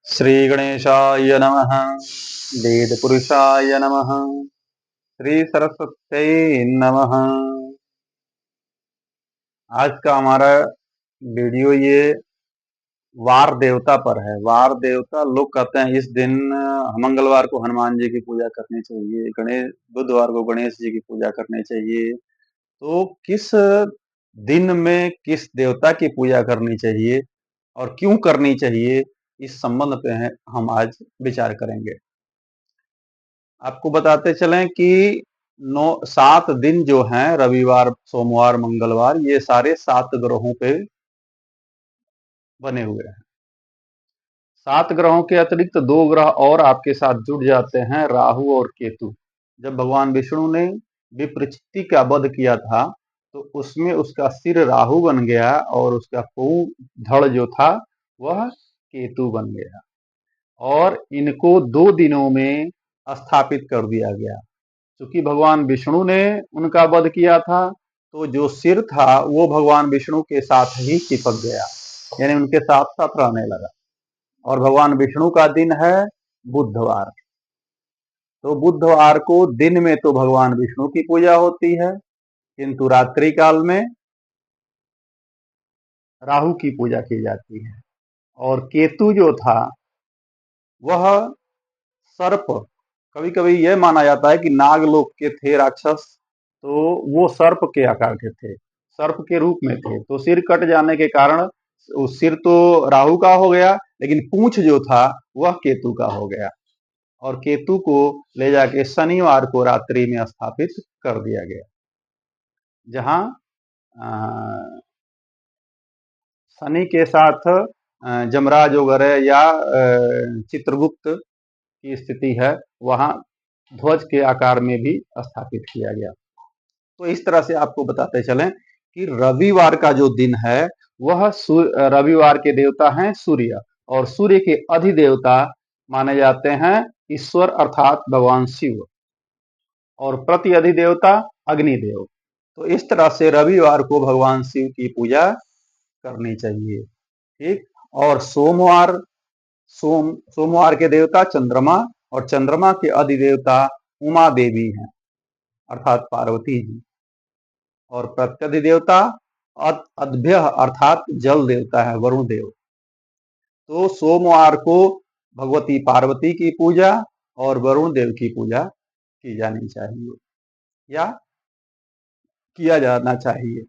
श्री गणेशाय नमः। वेद पुरुषाय नमः। श्री सरस्वत्यै नमः। आज का हमारा वीडियो ये वार देवता पर है। वार देवता लोग कहते हैं इस दिन मंगलवार को हनुमान जी की पूजा करनी चाहिए, गणेश बुधवार को गणेश जी की पूजा करनी चाहिए। तो किस दिन में किस देवता की पूजा करनी चाहिए और क्यों करनी चाहिए, इस संबंध पे हम आज विचार करेंगे। आपको बताते चलें कि 7 दिन जो हैं, रविवार सोमवार मंगलवार, ये सारे 7 ग्रहों पे बने हुए हैं। 7 ग्रहों के अतिरिक्त 2 ग्रह और आपके साथ जुड़ जाते हैं, राहु और केतु। जब भगवान विष्णु ने विप्रचित्ति का वध किया था तो उसमें उसका सिर राहु बन गया और उसका धड़ जो था वह केतु बन गया और इनको 2 दिनों में स्थापित कर दिया गया। क्योंकि भगवान विष्णु ने उनका वध किया था तो जो सिर था वो भगवान विष्णु के साथ ही चिपक गया, यानी उनके साथ साथ रहने लगा। और भगवान विष्णु का दिन है बुधवार। तो बुधवार को दिन में तो भगवान विष्णु की पूजा होती है, किंतु रात्रि काल में राहु की पूजा की जाती है। और केतु जो था वह सर्प, कभी कभी यह माना जाता है कि नागलोक के थे राक्षस, तो वो सर्प के आकार के थे, सर्प के रूप में थे। तो सिर कट जाने के कारण सिर तो राहु का हो गया, लेकिन पूंछ जो था वह केतु का हो गया। और केतु को ले जाके शनिवार को रात्रि में स्थापित कर दिया गया, जहां शनि के साथ जमराज वगैरह या चित्रगुप्त की स्थिति है, वहां ध्वज के आकार में भी स्थापित किया गया। तो इस तरह से आपको बताते चलें कि रविवार का जो दिन है वह रविवार के देवता हैं सूर्य, और सूर्य के अधिदेवता माने जाते हैं ईश्वर अर्थात भगवान शिव, और प्रति अधिदेवता अग्निदेव। तो इस तरह से रविवार को भगवान शिव की पूजा करनी चाहिए। ठीक। और सोमवार के देवता चंद्रमा, और चंद्रमा के अधिदेवता उमा देवी हैं अर्थात पार्वती जी। और प्रत्यधिदेवता अद्भ्य अर्थात जल देवता है वरुण देव। तो सोमवार को भगवती पार्वती की पूजा और वरुण देव की पूजा की जानी चाहिए या किया जाना चाहिए।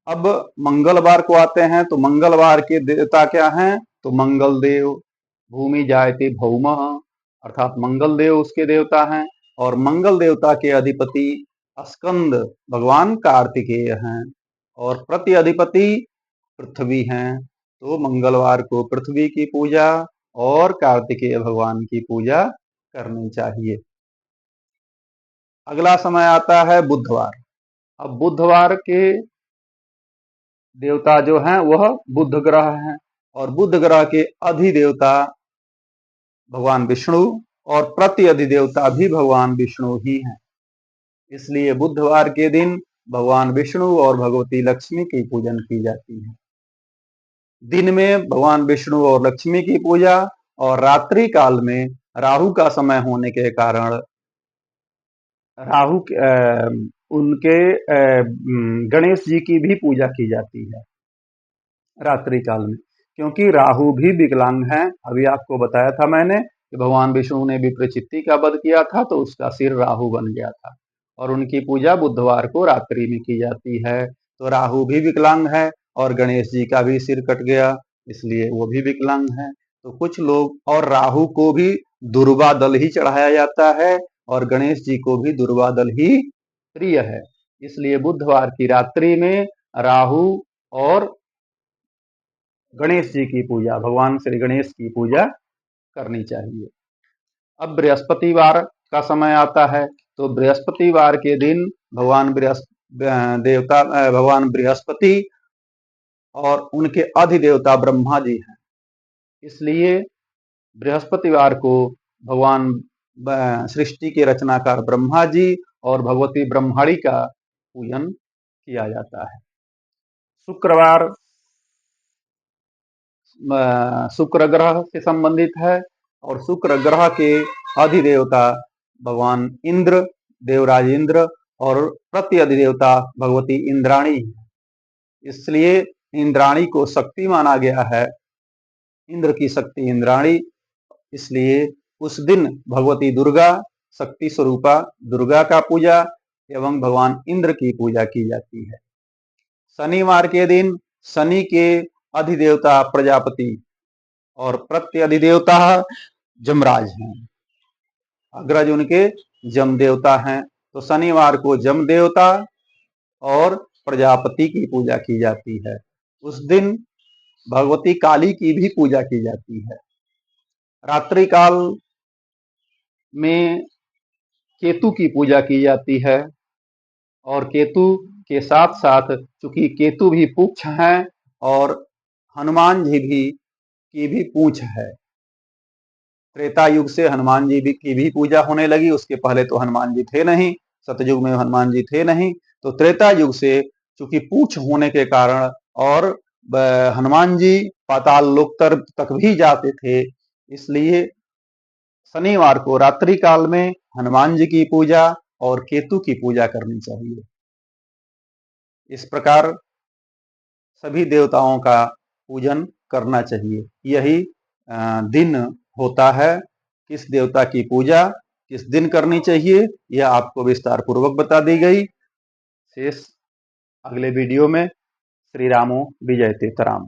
अब मंगलवार को आते हैं, तो मंगलवार के देवता क्या हैं? तो मंगल देव, भूमि जायते भौमः अर्थात मंगल देव उसके देवता हैं। और मंगल देवता के अधिपति स्कंद भगवान कार्तिकेय हैं, और प्रति अधिपति पृथ्वी हैं। तो मंगलवार को पृथ्वी की पूजा और कार्तिकेय भगवान की पूजा करनी चाहिए। अगला समय आता है बुधवार। अब बुधवार के देवता जो हैं वह बुध ग्रह हैं, और बुध ग्रह के अधिदेवता भगवान विष्णु और प्रति अधिदेवता भी भगवान विष्णु ही हैं। इसलिए बुधवार के दिन भगवान विष्णु और भगवती लक्ष्मी की पूजन की जाती है। दिन में भगवान विष्णु और लक्ष्मी की पूजा, और रात्रि काल में राहु का समय होने के कारण राहु उनके गणेश जी की भी पूजा की जाती है रात्रि काल में, क्योंकि राहु भी विकलांग हैं। अभी आपको बताया था मैंने कि भगवान विष्णु ने विप्रचित्ति का वध किया था तो उसका सिर राहु बन गया था, और उनकी पूजा बुधवार को रात्रि में की जाती है। तो राहु भी विकलांग है और गणेश जी का भी सिर कट गया, इसलिए वो भी विकलांग है। तो कुछ लोग, और राहु को भी दुर्वा दल ही चढ़ाया जाता है और गणेश जी को भी दुर्वा दल ही प्रिय है, इसलिए बुधवार की रात्रि में राहु और गणेश जी की पूजा, भगवान श्री गणेश की पूजा करनी चाहिए। अब बृहस्पतिवार का समय आता है, तो बृहस्पतिवार के दिन भगवान बृहस्पति और उनके अधिदेवता ब्रह्मा जी हैं। इसलिए बृहस्पतिवार को भगवान सृष्टि के रचनाकार ब्रह्मा जी और भगवती ब्रह्मणी का पूजन किया जाता है। शुक्रवार शुक्र ग्रह से संबंधित है और शुक्र ग्रह के अधिदेवता भगवान इंद्र, देवराज इंद्र और प्रति अधिदेवता भगवती इंद्राणी। इसलिए इंद्राणी को शक्ति माना गया है, इंद्र की शक्ति इंद्राणी। इसलिए उस दिन भगवती दुर्गा, शक्ति स्वरूपा दुर्गा का पूजा एवं भगवान इंद्र की पूजा की जाती है। शनिवार के दिन शनि के अधिदेवता प्रजापति और प्रति अधिदेवता जमराज हैं, अग्रज उनके जम देवता हैं। तो शनिवार को जम देवता और प्रजापति की पूजा की जाती है। उस दिन भगवती काली की भी पूजा की जाती है। रात्रि काल में केतु की पूजा की जाती है और केतु के साथ साथ, चूंकि केतु भी पुच्छ हैं और हनुमान जी की भी पूंछ है, त्रेता युग से हनुमान जी की भी पूजा होने लगी। उसके पहले तो हनुमान जी थे नहीं, सतयुग में हनुमान जी थे नहीं। तो त्रेता युग से चूंकि पूंछ होने के कारण और हनुमान जी पाताल लोक तक भी जाते थे, इसलिए शनिवार को रात्रि काल में हनुमान जी की पूजा और केतु की पूजा करनी चाहिए। इस प्रकार सभी देवताओं का पूजन करना चाहिए। यही दिन होता है। किस देवता की पूजा किस दिन करनी चाहिए, यह आपको विस्तार पूर्वक बता दी गई। शेष अगले वीडियो में। श्री रामो विजयते। राम।